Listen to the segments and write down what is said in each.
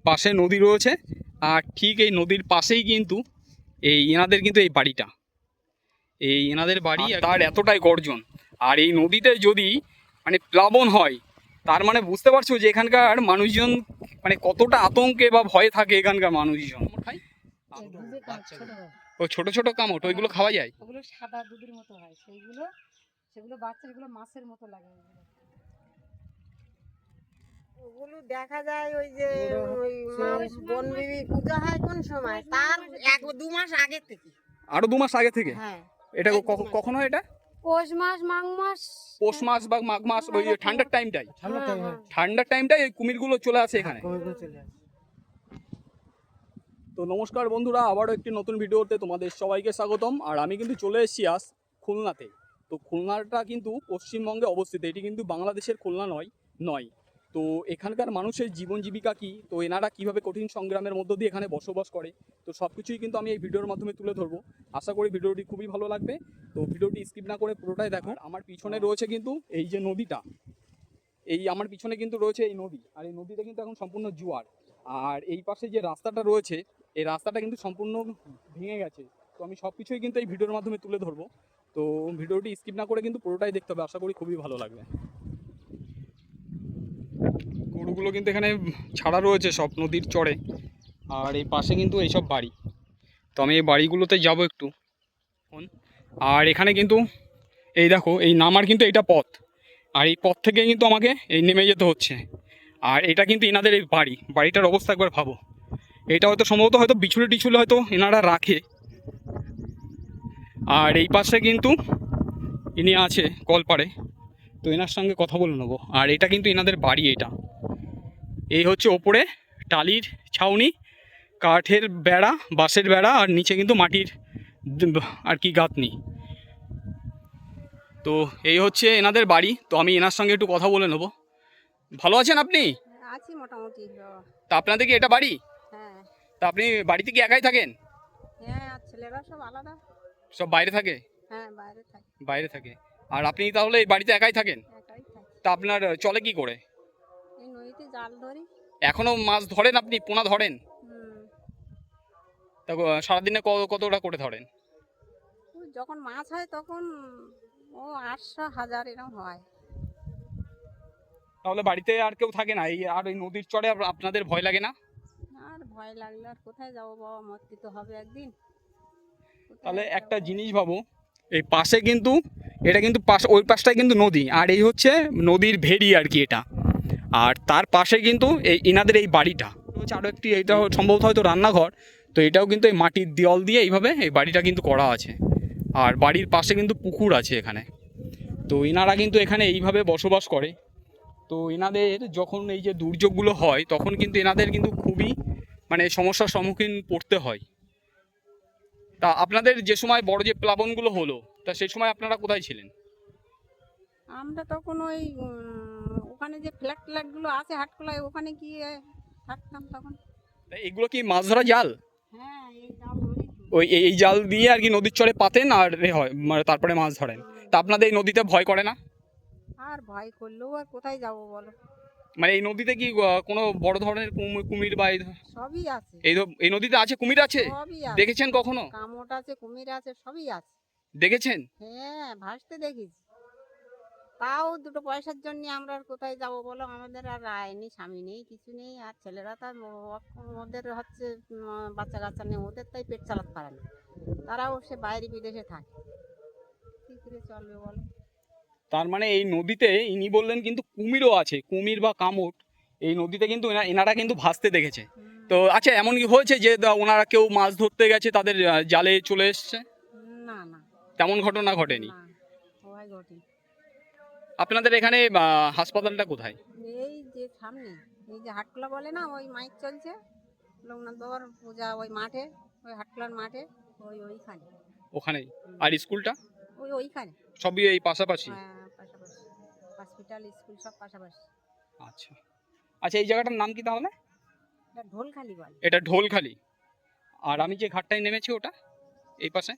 পাশে নদী রয়েছে, আর ঠিক এই নদীর পাশেই কিন্তু এই এনাদের কিন্তু এই বাড়িটা, এই এনাদের বাড়ি। তার এতটাই গর্জন, আর এই নদীতে যদি মানে প্লাবন হয়, তার মানে বুঝতে পারছো যে এখানকার মানুষজন মানে কতটা আতঙ্কে বা ভয়ে থাকে এখানকার মানুষজন। ওই ছোট ছোট কামট, ওইগুলো খাওয়া যায়? ওগুলো সাদা দুধের মতো হয়, সেগুলো বাচ্চা, এগুলো মাছের মতো লাগে। ওগুলো দেখা যায় ওই যে ওই বনবিবি পূজা হয় কোন সময়, তার 1-2 মাস আগে থেকে। আরো 2 মাস আগে থেকে? হ্যাঁ। এটা কখন হয় এটা? পৌষ মাস, মাঘ মাস। পৌষ মাস বা মাঘ মাস, ওই ঠান্ডার টাইমটাই। ঠান্ডার টাইমটাই এই কুমিরগুলো চলে আসে এখানে। তো নমস্কার বন্ধুরা, আবারও একটি নতুন ভিডিওতে তোমাদের সবাইকে স্বাগতম। আর আমি কিন্তু চলে এসেছি আজ খুলনাতে। তো খুলনাটা কিন্তু পশ্চিমবঙ্গে অবস্থিত, এটি কিন্তু বাংলাদেশের খুলনা নয়। তো এখানকার মানুষের জীবন জীবিকা কী, তো এনারা কীভাবে কঠিন সংগ্রামের মধ্য দিয়ে এখানে বসবাস করে, তো সব কিছুই কিন্তু আমি এই ভিডিওর মাধ্যমে তুলে ধরবো। আশা করি ভিডিওটি খুবই ভালো লাগবে। তো ভিডিওটি স্কিপ না করে পুরোটাই দেখো। আমার পিছনে রয়েছে কিন্তু এই যে নদীটা, এই আমার পিছনে কিন্তু রয়েছে এই নদী, আর এই নদীতে কিন্তু এখন সম্পূর্ণ জোয়ার। আর এই পাশে যে রাস্তাটা রয়েছে, এই রাস্তাটা কিন্তু সম্পূর্ণ ভেঙে গেছে। তো আমি সব কিছুই কিন্তু এই ভিডিওর মাধ্যমে তুলে ধরবো। তো ভিডিওটি স্কিপ না করে কিন্তু পুরোটাই দেখতে হবে, আশা করি খুবই ভালো লাগবে। গরুগুলো কিন্তু এখানে ছাড়া রয়েছে সব নদীর চড়ে, আর এই পাশে কিন্তু এইসব বাড়ি। তো আমি এই বাড়িগুলোতে যাব একটু। আর এখানে কিন্তু এই দেখো, এই নামার কিন্তু এইটা পথ, আর এই পথ থেকে কিন্তু আমাকে এই নেমে যেতে হচ্ছে। আর এটা কিন্তু এনাদের এই বাড়িটার অবস্থা একবার ভাবো। এটা হয়তো সম্ভবত হয়তো বিছুলে টিছুলে হয়তো এনারা রাখে। আর এই পাশে কিন্তু ইনি আছে কলপাড়ে, তো এনার সঙ্গে কথা বলে নেবো। আর এটা কিন্তু এনাদের বাড়ি। এই হচ্ছে ওপরে টালির ছাউনি, কাঠের বেড়া, বাঁশের বেড়া, আর নিচে কিন্তু মাটির আর কি গাঁথনি। তো এই হচ্ছে এনাদের বাড়ি। তো আমি এনার সঙ্গে একটু কথা বলে নেবো। ভালো আছেন আপনি? আছি মোটামুটি। তা আপনাদের কি এটা বাড়ি? হ্যাঁ। তা আপনি বাড়িতে কি একাই থাকেন? হ্যাঁ, আর ছেলেরা সব আলাদা। সব বাইরে থাকে? হ্যাঁ, বাইরে থাকে। আর আপনি তাহলে এই বাড়িতে একাই থাকেন? একাই থাকি। তা আপনার চলে কি করে? এই নদীতে জাল ধরি। এখনো মাছ ধরেন আপনি? পোনা ধরেন? তা সারাদিনে কতটা করে ধরেন? যখন মাছ হয় তখন 800-1000 এরকম হয়। তাহলে বাড়িতে আর কেউ থাকে না? আর ওই নদীর চড়ে আপনাদের ভয় লাগে না? আর ভয় লাগলে আর কোথায় যাবো বাবা, মরতে তো হবে একদিন। তাহলে একটা জিনিস ভাবো, এই পাশে কিন্তু এটা কিন্তু ওই পাশটায় কিন্তু নদী, আর এই হচ্ছে নদীর ভেড়ি আর কি এটা। আর তার পাশে কিন্তু এই ইনাদের এই বাড়িটা হচ্ছে আরও একটি, এটা সম্ভবত হয়তো রান্নাঘর। তো এটাও কিন্তু এই মাটির দেওয়াল দিয়ে এইভাবে এই বাড়িটা কিন্তু করা আছে। আর বাড়ির পাশে কিন্তু পুকুর আছে এখানে। তো ইনারা কিন্তু এখানে এইভাবে বসবাস করে। তো এনাদের যখন এই যে দুর্যোগগুলো হয়, তখন কিন্তু এনাদের কিন্তু খুবই মানে সমস্যার সম্মুখীন পড়তে হয়। তা আপনাদের যে সময় বড় যে প্লাবনগুলো হলো, তা সেই সময় আপনারা কোথায় ছিলেন? আমরা তখন ওই ওখানে যে ফ্ল্যাট গুলো আছে হাটখোলায়, ওখানে গিয়ে থাকতাম তখন। তা এগুলো কি মাছ ধরা জাল? হ্যাঁ, এই জাল ধরি। ওই এই জাল দিয়ে আর কি নদীর চরে পাতেন আর হয় মানে তারপরে মাছ ধরেন। তা আপনাদের এই নদীতে ভয় করে না? আর ভয় করলেও আর কোথায় যাব বলো। মানে এই নদীতে কি কোনো বড় ধরনের কুমির বা সবই আছে। এই নদীতে আছে কুমির আছে? সবই আছে। দেখেছেন কখনো? কামট আছে, কুমির আছে, সবই আছে। দেখেছেন? হ্যাঁ, ভাসতে দেখিস। তাও দুটো পয়সার জন্য আমরা আর কোথায় যাব বলো। আমাদের আর আয় নেই, স্বামী নেই, কিছু নেই। আর ছেলেরা তার ওদের হচ্ছে বাচ্চা কাচ্চা নেই, ওদের তাই পেট চালাতে পারে না। তারাও সে বাইরে বিদেশে থাকে, কি করে চলবে বলো। তার মানে এই নদীতে ইনি বললেন কিন্তু কুমিরও আছে, কুমির বা কামট এই নদীতে কিন্তু এনারা কিন্তু ভাসতে দেখেছে। তো আচ্ছা, এমন কি হয়েছে যে ওনারা কেউ মাছ ধরতে গেছে, তাদের জালে চলে এসছে? না না, তেমন ঘটনা ঘটেনি? না, ভয় ঘটে। আপনাদের এখানে হাসপাতালটা কোথায়? এই যে সামনে, এই যে হাটখোলা বলে না, ওই মাইক চলছে লোকনাথ বাবার পূজা, ওই মাঠে, ওই হাটখোলার মাঠে, ওইখানে। ওখানেই? আর স্কুলটা? ওইখানে। সবই এই পাশাপাশি? হ্যাঁ, পাশাপাশি। হসপিটাল, স্কুল সব পাশাপাশি। আচ্ছা আচ্ছা, এই জায়গাটার নাম কি তাহলে? এটা ঢোলখালি বলে। এটা ঢোলখালি। আর আমি যে ঘাটটায় নেমেছি ওটা এই পাশে?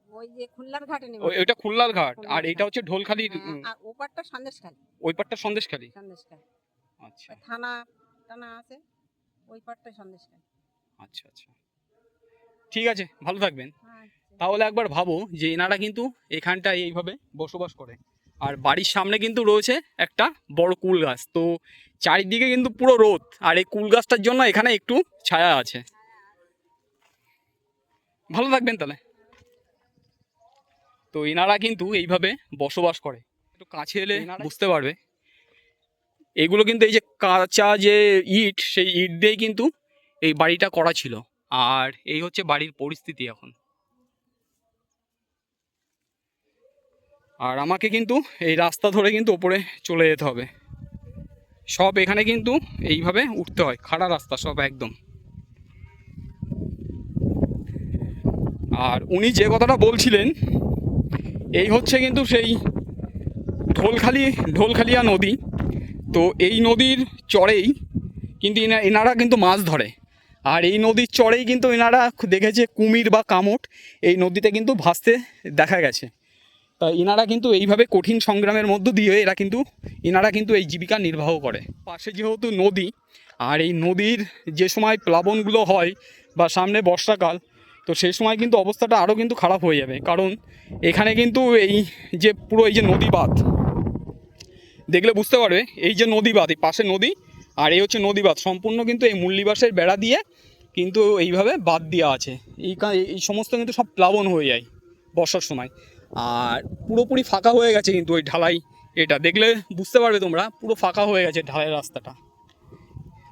ওই যে খুলনার ঘাটে নেমে। ওইটা খুলনার ঘাট, আর এটা হচ্ছে ঢোলখালি। আর ওপারটা সন্দেশখালি। ওই পারটা সন্দেশখালি। সন্দেশখালি। আচ্ছা থানা টানা আছে। ওই পাটটাই সন্দেশখালী। আচ্ছা আচ্ছা, ঠিক আছে, ভালো থাকবেন। আচ্ছা। তাহলে একবার ভাবো যে এনারা কিন্তু এখানটায় এইভাবে বসবাস করে, আর বাড়ির সামনে কিন্তু রয়েছে একটা বড় কুল গাছ। তো চারিদিকে কিন্তু পুরো রোদ, আর এই কুল গাছটার জন্য এখানে একটু ছায়া আছে। ভালো থাকবেন তাহলে। তো এনারা কিন্তু এইভাবে বসবাস করে, একটু কাছে এলে বুঝতে পারবে। এগুলো কিন্তু এই যে কাঁচা যে ইট, সেই ইট দিয়েই কিন্তু এই বাড়িটা করা ছিল। আর এই হচ্ছে বাড়ির পরিস্থিতি এখন। আর আমাকে কিন্তু এই রাস্তা ধরে কিন্তু ওপরে চলে যেতে হবে। সব এখানে কিন্তু এইভাবে উঠতে হয়, খাড়া রাস্তা সব একদম। আর উনি যে কথাটা বলছিলেন, এই হচ্ছে কিন্তু সেই ঢোলখালিয়া নদী। তো এই নদীর চরেই কিন্তু এনারা কিন্তু মাছ ধরে। আর এই নদীর চরেই কিন্তু এনারা দেখেছে কুমির বা কামট এই নদীতে কিন্তু ভাসতে দেখা গেছে। তা এনারা কিন্তু এইভাবে কঠিন সংগ্রামের মধ্য দিয়ে এনারা কিন্তু এই জীবিকা নির্বাহ করে। পাশে যেহেতু নদী, আর এই নদীর যে সময় প্লাবনগুলো হয় বা সামনে বর্ষাকাল, তো সেই সময় কিন্তু অবস্থাটা আরও কিন্তু খারাপ হয়ে যাবে। কারণ এখানে কিন্তু এই যে পুরো এই যে নদী বাঁধ দেখলে বুঝতে পারবে, এই যে নদী বাঁধ, এই পাশে নদী আর এই হচ্ছে নদী বাঁধ, সম্পূর্ণ কিন্তু এই মুল্লিবাসের বেড়া দিয়ে কিন্তু এইভাবে বাঁধ দেওয়া আছে। এই সমস্ত কিন্তু সব প্লাবন হয়ে যায় বর্ষার সময়। আর পুরোপুরি ফাঁকা হয়ে গেছে কিন্তু ওই ঢালাই, এটা দেখলে বুঝতে পারবে তোমরা, পুরো ফাঁকা হয়ে গেছে ঢালাই রাস্তাটা।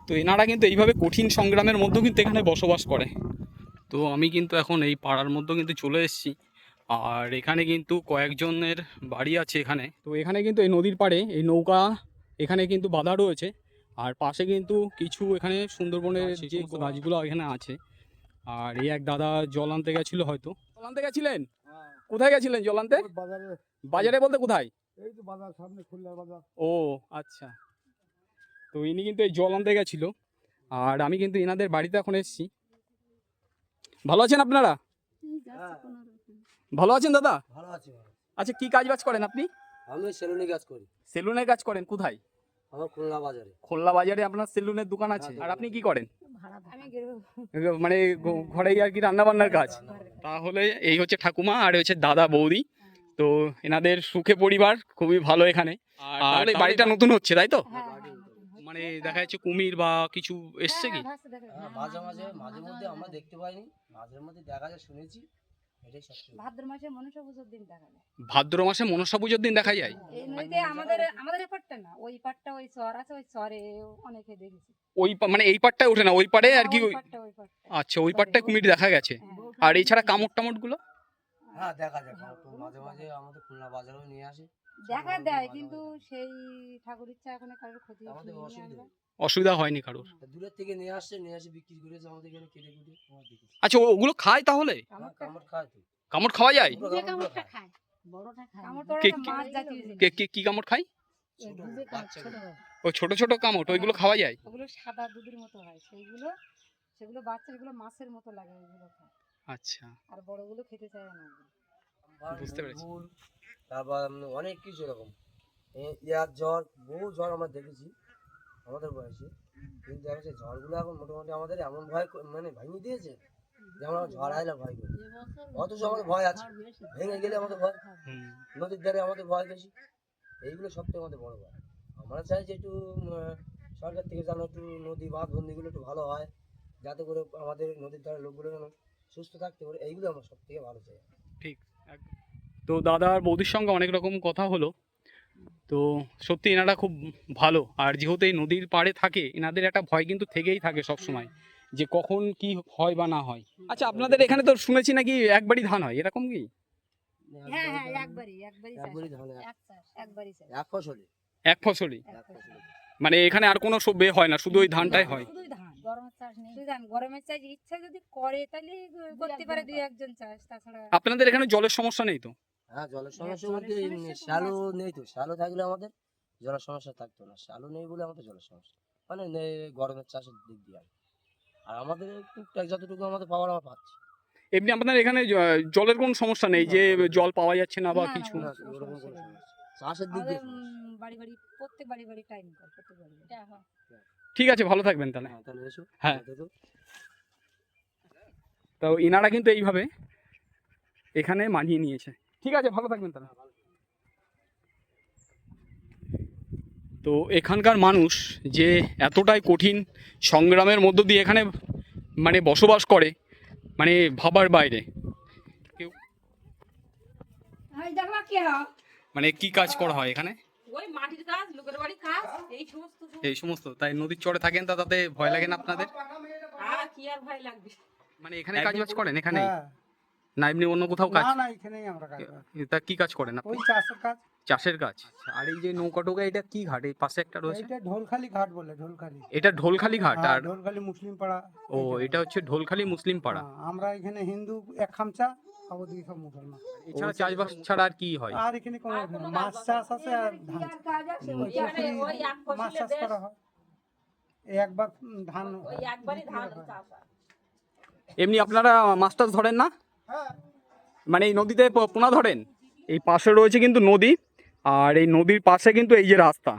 তো এনারা কিন্তু এইভাবে কঠিন সংগ্রামের মধ্যেও কিন্তু এখানে বসবাস করে। তো আমি কিন্তু এখন এই পাড়ার মধ্যে কিন্তু চলে এসেছি। আর এখানে কিন্তু কয়েকজনের বাড়ি আছে এখানে। তো এখানে কিন্তু এই নদীর পাড়ে এই নৌকা এখানে কিন্তু বাঁধা রয়েছে। আর পাশে কিন্তু কিছু এখানে সুন্দরবনের যে গাছগুলো এখানে আছে। আর এই এক দাদা জল আনতে গেছিল, হয়তো জল আনতে গেছিলেন। কোথায় গেছিলেন জল আনতে? বাজারে। বাজারে বলতে কোথায়? এই তো বাজার সামনে, খুলনার বাজার। ও আচ্ছা। তো ইনি কিন্তু এই জল আনতে গেছিল। আর আমি কিন্তু এনাদের বাড়িতে এখন এসেছি। ভালো আছেন আপনারা? ভালো আছেন দাদা? ভালো আছে, ভালো। আচ্ছা, কি কাজ বাজ করেন আপনি? আমি সেলুনে কাজ করি। সেলুনের কাজ করেন? কোথায়? আমার খুলনা বাজারে। খোল্লা বাজারে আপনার সেলুনের দোকান আছে? আর আপনি কি করেন? আমি মানে ঘরে আর কি রান্না বান্নার কাজ? তাহলে এই হচ্ছে ঠাকুমা আর হচ্ছে দাদা বৌদি। তো এনাদের সুখে পরিবার, খুবই ভালো এখানে। আর এই বাড়িটা নতুন হচ্ছে, তাই তো? মানে দেখা যাচ্ছে কুমির বা কিছু এসছে কি? হ্যাঁ, মাঝে মধ্যে আমরা দেখতে পাইনি, মাঝে মধ্যে দেখা যায়, শুনেছি। এটাই সত্যি। ভাদ্র মাসে মনসা পুজোর দিন দেখা যায়। ভাদ্র মাসে মনসা পুজোর দিন দেখা যায়? এই নদীতে আমাদের এই পাটটা না, ওই পাটটা, ওই চর আছে, ওই চরে অনেকে দেখেছি। ওই মানে এই পাটটায় ওঠে না, ওই পাড়ে আর কি? ওই পাটটা। আচ্ছা, ওই পাটটায় কুমির দেখা গেছে। আর এছাড়া কামড় টামড় গুলো? হ্যাঁ, দেখা যায়। তো মাঝে আমাদের খুলনা বাজারেও নিয়ে আসে। দেখা দেয়, কিন্তু সেই ঠাকুর ইচ্ছা এখন কারোর ক্ষতি আমাদের শুনিনি অসুবিধা আমরা। অসুবিধা হয়নি কারোর? দূরের থেকে নিয়ে আসে বিক্রি করেছে আমাদের এখানে কেটে কুটে, আমরা দেখেছি। আচ্ছা, ওগুলো খায় তাহলে? কামড় খায় তো। কামড় খাওয়া যায়? পুরো কামড়টা খায়, বড়টা খায়। কামড় তো কে- একটা মাছ জাতীয় জিনিস। কি কামড় খায়? ছোট বাচ্চাগুলো। ওই ছোট ছোট কামড়, ওইগুলো খাওয়া যায়? ওগুলো সাদা দুধের মতো হয়, সেগুলো বাচ্চাগুলো মাছের মতো লাগে, ওইগুলো খায়। আচ্ছা, আর বড়গুলো খেতে চায় না ওগুলো। বুঝতে পেরেছি। ফুল, তারপর অনেক কিছু এরকম ইয়ার ঝড়, বহু ঝড় আমরা দেখেছি আমাদের বয়সে। কিন্তু এখন সেই ঝড়গুলো এখন মোটামুটি আমাদের এমন ভয় মানে ভেঙে দিয়েছে যে আমরা ঝড় আইলে ভয় করি। অথচ আমাদের ভয় আছে, ভেঙে গেলে আমাদের ভয়, নদীর ধারে আমাদের ভয় বেশি। এইগুলো সবথেকে আমাদের বড় ভয়। আমরা চাই যে একটু সরকার থেকে যেন একটু নদী বাঁধ বন্দিগুলো একটু ভালো হয়, যাতে করে আমাদের নদীর ধারে লোকগুলো যেন সুস্থ থাকতে পারে। এইগুলো আমরা সব থেকে ভালো চাই। ঠিক। তো দাদা আর বৌদির সঙ্গে অনেক রকম কথা হলো। তো সত্যি এনারা খুব ভালো। আর যেহেতু এই নদীর পাড়ে থাকে, এনাদের একটা ভয় কিন্তু থেকেই থাকে সব সময়, যে কখন কি হয় বা না হয়। আচ্ছা, আপনাদের এখানে তো শুনেছি নাকি একবারই ধান হয়, এরকম কি? হ্যাঁ, একবারই ধান একবারই চাষ। এক ফসলে। এক ফসলই? এক ফসলে। মানে এখানে আর কোনো সব হয় না, শুধু ওই ধানটাই হয়? শুধুই ধান, গরমের চাষ নেই। শুধু ধান, গরমের চাষ ইচ্ছা যদি করে তাহলে করতে পারে দুই একজন চাষ, তাছাড়া। আপনাদের এখানে জলের সমস্যা নেই তো? হ্যাঁ, জলের সমস্যা জলের বলতে সমস্যা তো শ্যালো আছে। নেই তো। শ্যালো থাকলে আমাদের জলের সমস্যা থাকতো না। শ্যালো নেই বলে আমাদের জলের সমস্যা, মানে গরমের চাষের দিক দিয়ে আর আমাদের টুকটাক যতটুকু আমাদের পাওয়ার আমরা পাচ্ছি। এমনি আপনাদের এখানে জলের কোনো সমস্যা নেই যে জল পাওয়া যাচ্ছে না বা না, কিছু? না, কোনো ওরকম সমস্যা কোনো নেই। সমস্যা চাষের দিক আমাদের দিয়ে সমস্যা। বাড়ি প্রত্যেক বাড়ি টাইম কল, প্রত্যেক বাড়ি। ঠিক আছে, ভালো থাকবেন তাহলে। হ্যাঁ তাহলে এসো। হ্যাঁ। দেখো। তো এনারা কিন্তু এইভাবে এখানে মানিয়ে নিয়েছে। ঠিক আছে, ভালো থাকবেন তাহলে। তো এখানকার মানুষ যে এতটাই কঠিন সংগ্রামের মধ্য দিয়ে এখানে মানে বসবাস করে, মানে ভাবার বাইরে। কেউ মানে কি কাজ করা হয় এখানে? ওই মাটির কাজ, লোকের বাড়ি কাজ, এই সমস্ত। তাই নদীর চরে থাকেন, তাতে ভয় লাগে না আপনাদের? আর কি আর ভয় লাগবে। মানে এখানে কাজ বাজ করেন এখানে, হ্যাঁ। না এমনি অন্য কোথাও কাজ? না এখানেই আমরা কাজ করি। তা কি কাজ করেন আপনি? ওই চাষের কাজ। চাষের কাজ। আচ্ছা, আর এই যে নৌকা টোকা, এটা কি ঘাট? এই পাশে একটা রয়েছে, এটা ঢোলখালি ঘাট বলে, ঢোলখালি। এটা ঢোলখালি ঘাট। হ্যাঁ, আর ঢোলখালি মুসলিম পাড়া। ও, এটা হচ্ছে ঢোলখালি মুসলিম পাড়া। হ্যাঁ, আমরা এখানে হিন্দু এক খামচা, ওদিকে সব মুসলমান। এছাড়া চাষবাস ছাড়া আর কি হয়? আর এখানে কোনো মাছ চাষ আছে আর ধান চাষ। ওই এখানে ওই এক মাছ ফসলে চাষ বেশ, করা হয়। এই একবার ধান ওই একবারই ধান চাষ হয়। এমনি আপনারা মাছ টাছ ধরেন না? হ্যাঁ। মানে এই নদীতে পোনা ধরেন? এই পাশে রয়েছে কিন্তু নদী, আর এই নদীর পাশে কিন্তু এই যে রাস্তা,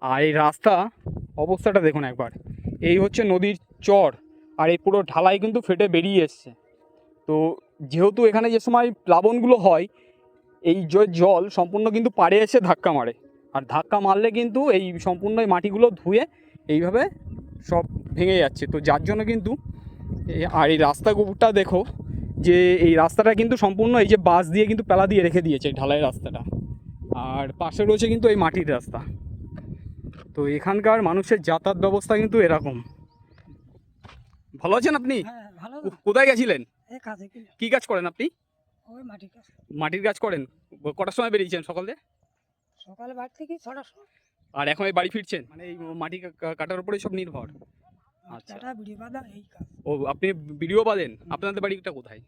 আর এই রাস্তা অবস্থাটা দেখুন একবার। এই হচ্ছে নদীর চর, আর এই পুরো ঢালাই কিন্তু ফেটে বেরিয়ে এসছে। তো যেহেতু এখানে যে সময় প্লাবনগুলো হয়, এই যে জল সম্পূর্ণ কিন্তু পাড়ে এসে ধাক্কা মারে, আর ধাক্কা মারলে কিন্তু এই সম্পূর্ণ এই মাটিগুলো ধুয়ে এইভাবে সব ভেঙে যাচ্ছে। তো যার জন্য কিন্তু আর এই রাস্তাটা দেখো, যে এই রাস্তাটা কিন্তু সম্পূর্ণ এই যে বাঁশ দিয়ে কিন্তু পেলা দিয়ে রেখে দিয়েছে এই ঢালাই রাস্তাটা, আর পাশে রয়েছে কিন্তু এই মাটির রাস্তা। তো এখানকার মানুষের যাতায়াত ব্যবস্থা কিন্তু এরকম। ভালো আছেন আপনি? হ্যাঁ, ভালো। কোথায় গেছিলেন? এই কাজে কি? কি কাজ করেন আপনি? ওই মাটির কাজ। মাটির কাজ করেন। কটার সময় বেরিয়েছেন সকালে? সকালে বাড়ি থেকে 6টার সময়। আর এখন এই বাড়ি ফিরছেন? মানে এই মাটি কাটার উপরেই সব নির্ভর। আচ্ছা। কাটা বিড়ি বাঁধা এই কাজ। ও, আপনি ভিডিও বাঁধেন? আপনাদের বাড়িটা কোথায়?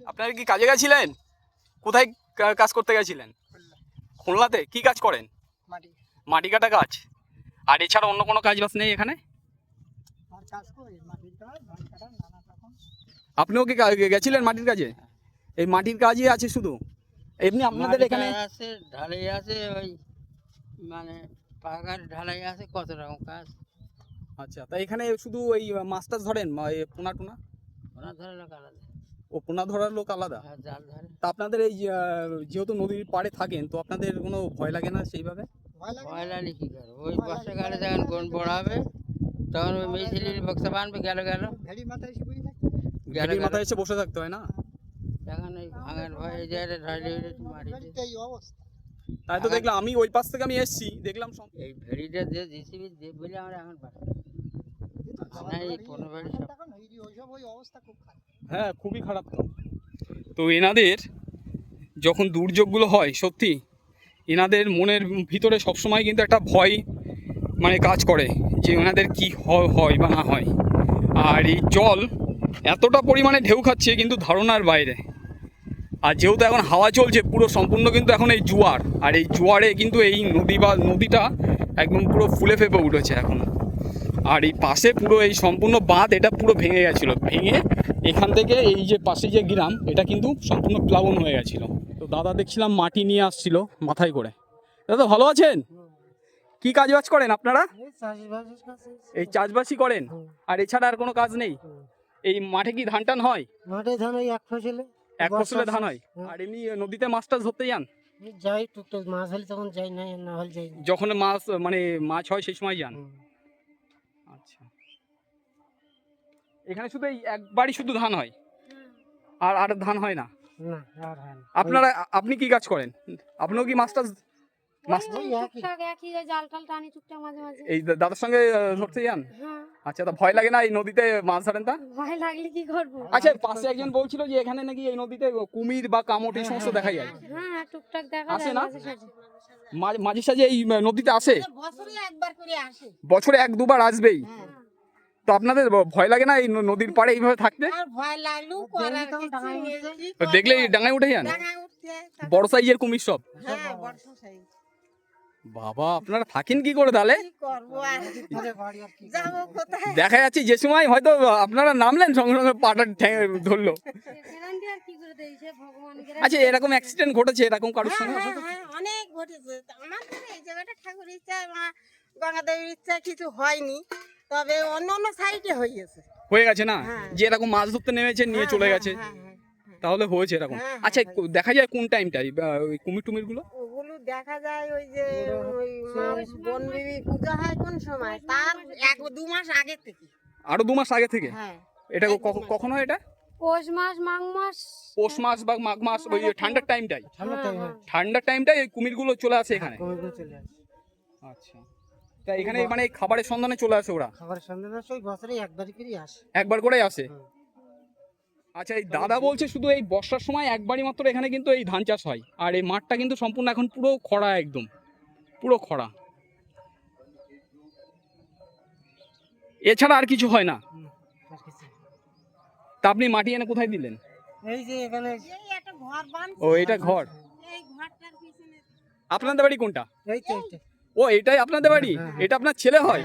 আপনারা কি কাজে গেছিলেন? কোথায় কাজ করতে গেছিলেন? খুলনাতে। কি কাজ করেন? মাটি মাটি কাটা কাজ। আর এছাড়া অন্য কোনো কাজ বাজ নেই এখানে? আর কাজ করি, মাটির কাজ, ধান কাটা, নানা রকম। আপনিও কি গেছিলেন মাটির কাজে? এই মাটির কাজই আছে শুধু? এমনি আপনাদের এখানে আছে, ঢালাই আছে, ওই মানে পাকার ঢালাই আছে, কত রকম কাজ। আচ্ছা, তা এখানে শুধু এই মাছ টাছ ধরেন, পোনা টোনা? ওরা ধরে লোক আলাদা, ও, পোনা ধরার লোক আলাদা। আর জাল ধরে। তা আপনাদের এই যেহেতু নদীর পাড়ে থাকেন, তো আপনাদের কোনো ভয় লাগে না সেইভাবে? ভয় লাগলে কি করবে? ওই বর্ষাকালে যখন গন বড়াবে তখন ওই মেয়ে ছেলের বক্সা বানবে, গেল ভেড়ি মাথায় এসে বসে থাকে। গাড়ির মাথায় এসে বসে থাকতে হয় না? তখন ওই ভাঙার ভয়ে যায় ঢালি মারি দেয়। এই অবস্থা। তাই তো দেখলাম, আমি ওই পাশ থেকে আমি এসেছি, দেখলাম এই ভেড়িটা যে জিসিবি বলে আমরা এখন পাচ্ছি না, এই 15 ভেড়ি সব। এখন ওইসব ওই অবস্থা খুব খারাপ। হ্যাঁ, খুবই খারাপ। তো এনাদের যখন দুর্যোগগুলো হয়, সত্যি এনাদের মনের ভিতরে সবসময় কিন্তু একটা ভয় মানে কাজ করে, যে ওনাদের কি হয় বা না হয়। আর এই জল এতটা পরিমাণে ঢেউ খাচ্ছে কিন্তু ধারণার বাইরে। আর যেহেতু এখন হাওয়া চলছে পুরো সম্পূর্ণ, কিন্তু এখন এই জোয়ার, আর এই জোয়ারে কিন্তু এই নদীটা একদম পুরো ফুলে ফেপে উঠেছে এখন। আর এই পাশে পুরো এই সম্পূর্ণ বাঁধ, এটা পুরো ভেঙে গেছিলো, ভেঙে এখান থেকে এই যে পাশে যে গ্রাম, এটা কিন্তু সম্পূর্ণ প্লাবন হয়ে গেছিলো। তো দাদা দেখছিলাম মাটি নিয়ে আসছিল মাথায় করে। দাদা ভালো আছেন? কি কাজ বাজ করেন আপনারা? এই চাষবাসই করেন, আর এছাড়া আর কোনো কাজ নেই? এই মাঠে কি ধান টান হয়? মাঠে ধান ওই এক ফসলে। এক ফসলে ধান হয়। আর এমনি নদীতে মাছ টাছ ধরতে যান? যাই টুকটাক, মাছ হলে তখন যাই, না হলে যাই না। যখন মাছ হয় সেই সময় যান? আচ্ছা। এখানে শুধু এই একবারই শুধু ধান হয়, আর ধান হয় না? না, আর হয় না। আপনি কি কাজ করেন? আপনিও কি মাছ টাছ ওই একই। একই জাল টাল টানি টুকটাক মাঝে মাঝে। এই দাদার সঙ্গে ধরতে যান? হ্যাঁ, আচ্ছা, তা ভয় লাগে না এই নদীতে মাছ ধরেন? তা ভয় লাগলে কি করবো? আচ্ছা, পাশে একজন বলছিল যে এখানে নাকি এই নদীতে কুমির বা কামট এই সমস্ত দেখা যায়। হ্যাঁ, টুকটাক দেখা আসে যায় না? মাঝে সাঝে। মাঝে সাঝে এই নদীতে আসে? বছরে একবার করে আসে। বছরে 1-2 বার আসবেই? তো আপনাদের ভয় লাগে না এই নদীর পাড়ে এইভাবে থাকতে? আর ভয় লাগলেও করার কিছু নেই। কি করবো? দেখলে ডাঙায় উঠে যান? ডাঙায় উঠতে, বড় সাইজের কুমির সব? হ্যাঁ, বড় সাইজ। বাবা আপনারা থাকেন কি করে তাহলে? কি করবো আর তাদের বাড়ি আর কি যাবো কোথায়? দেখা যাচ্ছে যে সময় হয়তো আপনারা নামলেন সঙ্গে সঙ্গে পাটা ধরলো। গ্যারান্টি আর কি করে দেয় সে ভগবান আচ্ছা এরকম অ্যাক্সিডেন্ট ঘটেছে এরকম কারোর হ্যাঁ, সঙ্গে? হ্যাঁ, হ্যাঁ, অনেক ঘটেছে। আমাদের এই জায়গাটা ঠাকুর ইচ্ছা গঙ্গাদেবীর ইচ্ছা কিছু হয়নি, তবে অন্য অন্য সাইডে হয়েছে। হয়ে গেছে না হ্যাঁ। যে এরকম মাছ ধরতে নেমেছে নিয়ে চলে গেছে, হ্যাঁ, হ্যাঁ, তাহলে হয়েছে এরকম। হ্যাঁ, হ্যাঁ, আচ্ছা হয়েছে। দেখা যায় কোন টাইমটাই ওই কুমির টুমির গুলো? ওগুলো দেখা যায় ওই যে ওই বনবিবি পূজা হয় কোন সময়, তার 1-2 মাস আগে থেকে। আরো 2 মাস আগে থেকে? হ্যাঁ, এটা 1-2 মাস। কখন হয় এটা? পৌষ মাস মাঘ মাস। পৌষ মাস বা মাঘ মাস, ওই ঠান্ডার টাইমটাই? ঠান্ডা টাইম হয় ঠান্ডার টাইমটাই ওই কুমিরগুলো চলে আসে এখানে? কমিগুলো চলে আসে আচ্ছা তা এখানে মানে খাবারের সন্ধানে চলে আসে ওরা? খাবারের সন্ধান আসে ওই বছরে একবারই করে আসে। একবার করেই আসে? হুম। আচ্ছা এই দাদা বলছে শুধু এই বর্ষার সময় একবারই মাত্র এখানে কিন্তু এই ধান চাষ হয়, আর এই মাঠটা কিন্তু সম্পূর্ণ এখন পুরো খরা, একদম পুরো খরা, এছাড়া আর কিছু হয় না? আর কিছু না। তা আপনি মাটি এনে কোথায় দিলেন? এই যে এখানে এই একটা ঘর বানছে, ও এটা ঘর? এই ঘরটার পিছনে। আপনাদের বাড়ি কোনটা? এই তো এইটা। ও এটাই আপনাদের বাড়ি? হ্যাঁ, হ্যাঁ। এটা আপনার ছেলে হয়?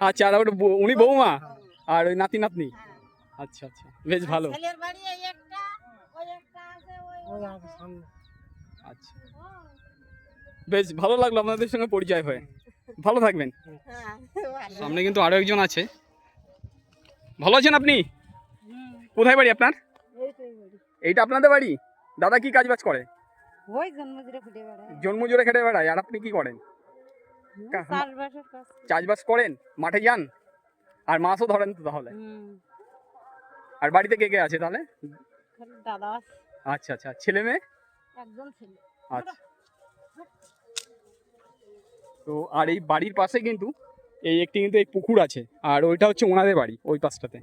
আচ্ছা আর উনি বৌমা আর ওই নাতি নাতনি? আচ্ছা আচ্ছা বেশ ভালো। ছেলের বাড়ি এই একটা, ওই একটা আছে ওই আগে সামনে। আচ্ছা বেশ ভালো লাগলো আপনাদের সঙ্গে পরিচয় হয়ে, ভালো থাকবেন। হ্যাঁ, ভালো। সামনে কিন্তু আরো একজন আছে। ভালো আছেন আপনি? কোথায় বাড়ি আপনার? এইটা আপনাদের বাড়ি? দাদা কি কাজ বাজ করে? ওই জন্মদিনে ফুটে বেড়ায়। জন্মজোরে খেটে বেড়ায়, আর আপনি কি করেন? চাষবাসের কাজ। চাষবাস করেন, মাঠে যান, আর মাছও ধরেন তো তাহলে? হুম, আর বাড়িতে কে কে আছে তাহলে? খালি দাদা আছে, আচ্ছা আচ্ছা ছেলে মেয়ে? একজন ছিল। আচ্ছা তো আর এই বাড়ির পাশে কিন্তু এই একটি কিন্তু এই পুকুর আছে, আর ওইটা হচ্ছে ওনাদের বাড়ি ওই পাশটাতে।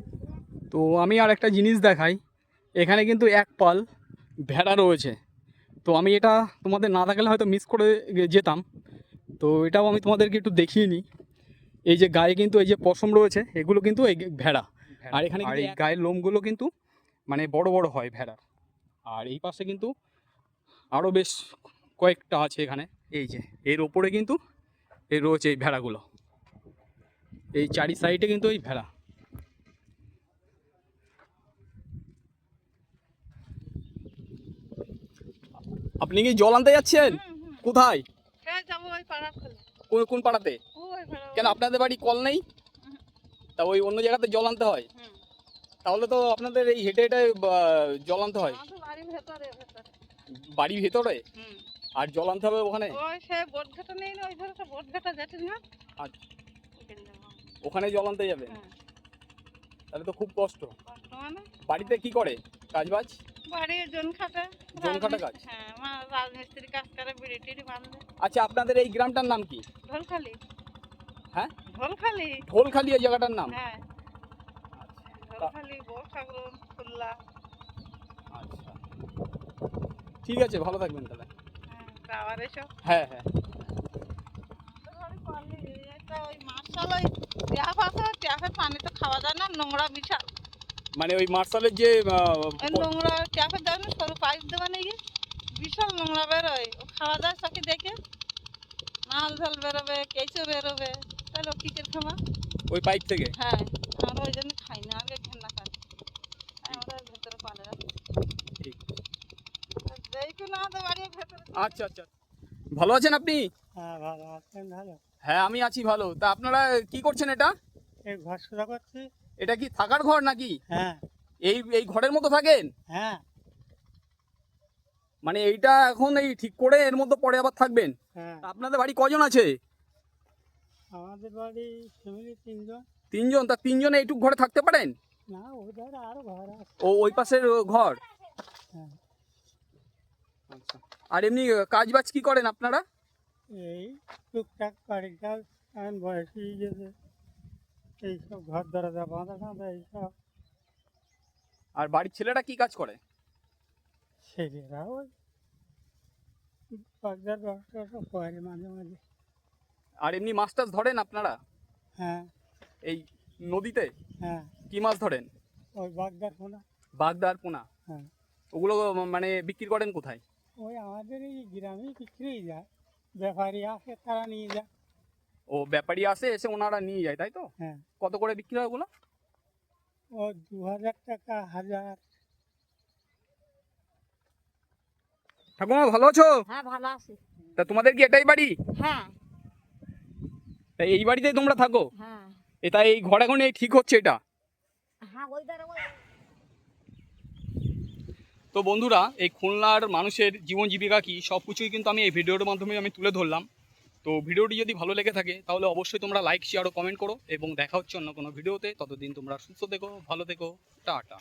তো আমি আর একটা জিনিস দেখাই, এখানে কিন্তু এক পাল ভেড়া রয়েছে। তো আমি এটা তোমাদের না দেখালে হয়তো মিস করে যেতাম, তো এটাও আমি তোমাদেরকে একটু দেখিয়ে নিই। এই যে গায়ে কিন্তু এই যে পশম রয়েছে এগুলো কিন্তু এই ভেড়া, আর এখানে এই গায়ের লোমগুলো কিন্তু মানে বড় বড় হয় ভেড়ার। আর এই পাশে কিন্তু আরও বেশ কয়েকটা আছে এখানে, এই যে এর ওপরে কিন্তু এই রয়েছে এই ভেড়াগুলো, এই চারি সাইডে কিন্তু এই ভেড়া। আপনি কি জল আনতে যাচ্ছেন? কোথায়? যাবো ওই পাড়ার কোন পাড়াতে? কেন আপনাদের বাড়ি কল নেই? তা ওই অন্য জায়গাতে জল আনতে হয়? তাহলে তো আপনাদের এই হেঁটে হেঁটে জল আনতে হয় বাড়ির ভেতরে বাড়ির ভেতরে, আর জল আনতে হবে ওখানে? ওই সে বোট ঘাটা নেই না, ওই ধারে একটা বোট ঘাটা যেতে না, আচ্ছা ওখানে জল আনতে যাবে? তাহলে তো খুব কষ্ট। কষ্ট মানে বাড়িতে কি করে কাজ বাজ? বাড়ির জন খাটে, জন খাটা কাজ? হ্যাঁ রাজমিস্ত্রি কাজ করে, বিড়ি টিড়ি বাঁধে। আচ্ছা আপনাদের এই গ্রামটার নাম কি? ঢোলখালি। হ্যাঁ ঢোলখালি। ঢোলখালি এই জায়গাটার নাম? হ্যাঁ ঢোলখালি, বৌসাগরন, খুলনা। আচ্ছা ঠিক আছে ভালো থাকবেন তাহলে। খাবার এসব হ্যাঁ হ্যাঁ ওই মার্শাল, ওই ট্যাপ আছে, ট্যাপের পানি তো খাওয়া যায় না, নোংরা বিশাল। মানে ওই মার্শালের যে ওই নোংরা ট্যাপের দেয় না, সরু পাইপ দেওয়া নেই, বিশাল নোংরা বেরোয়, ও খাওয়া যায় চোখে দেখে, নাল ঝাল বেরোবে, কেঁচো বেরোবে, তাহলে ও কি করে খাওয়া? ওই পাইপ থেকে? হ্যাঁ আমরা ওই জন্য খাই না, আগে ঘেন্না খাই, আমরা ভেতরে পালে রাখি। ঠিক দেখো না তো বাড়ির ভেতরে। আচ্ছা আচ্ছা ভালো আছেন আপনি? হ্যাঁ ভালো আছেন? ভালো। হ্যাঁ আমি আছি ভালো। তা আপনারা কি করছেন এটা? এই ঘর সোজা করছি। এটা কি থাকার ঘর নাকি? হ্যাঁ এই এই ঘরের মতো থাকেন? হ্যাঁ মানে এইটা এখন এই ঠিক করে এর মধ্যে পরে আবার থাকবেন? হ্যাঁ। তা আপনাদের বাড়ি কজন আছে? আমাদের বাড়ি ফ্যামিলি 3 জন। 3 জন? তা 3 জনে এইটুক ঘরে থাকতে পারেন? না ওই ধারে আরো ঘর আছে। ও ওই পাশের ঘর? হ্যাঁ। আচ্ছা আর এমনি কাজ বাজ কি করেন আপনারা? এই টুকটাক বাড়ির কাজ, এখন বয়স হয়ে গেছে, এইসব ঘর দরজা বাঁধা টাঁধা এইসব। আর বাড়ির ছেলেটা কি কাজ করে? ছেলেরা ওই বাজার ব্যবসা সব করে মাঝে মাঝে। আর এমনি মাছ টাছ ধরেন আপনারা হ্যাঁ এই নদীতে? হ্যাঁ কি মাছ ধরেন? ওই বাগদার পোনা। বাগদার পোনা? হ্যাঁ ওগুলো মানে বিক্রি করেন কোথায়? ওই আমাদের এই গ্রামে বিক্রি যায়। ব্যাপারী আসে তারা নিয়ে যায়। ও ব্যাপারী আসে, এসে ওনারা নিয়ে যায়, তাই তো? হ্যাঁ, কত করে বিক্রি হয় ওগুলো? ও 2000 টাকা, 1000। ঠাকুমা ভালো আছো? হ্যাঁ ভালো আছি। তা তোমাদের কি এটাই বাড়ি? হ্যাঁ তা এই বাড়িতেই তোমরা থাকো? হ্যাঁ এটা এই ঘর এখন এই ঠিক হচ্ছে এটা? হ্যাঁ ওই ধারে ওই তো বন্ধুরা, এই খুলনার মানুষের জীবন জীবিকা কি সব কিছুই কিন্তু আমি এই ভিডিওর মাধ্যমে আমি তুলে ধরলাম। তো ভিডিওটি যদি ভালো লেগে থাকে তাহলে অবশ্যই তোমরা লাইক শেয়ার ও কমেন্ট করো, এবং দেখা হচ্ছে অন্য কোনো ভিডিওতে। ততদিন তোমরা সুস্থ থেকো, ভালো থেকো, টাটা।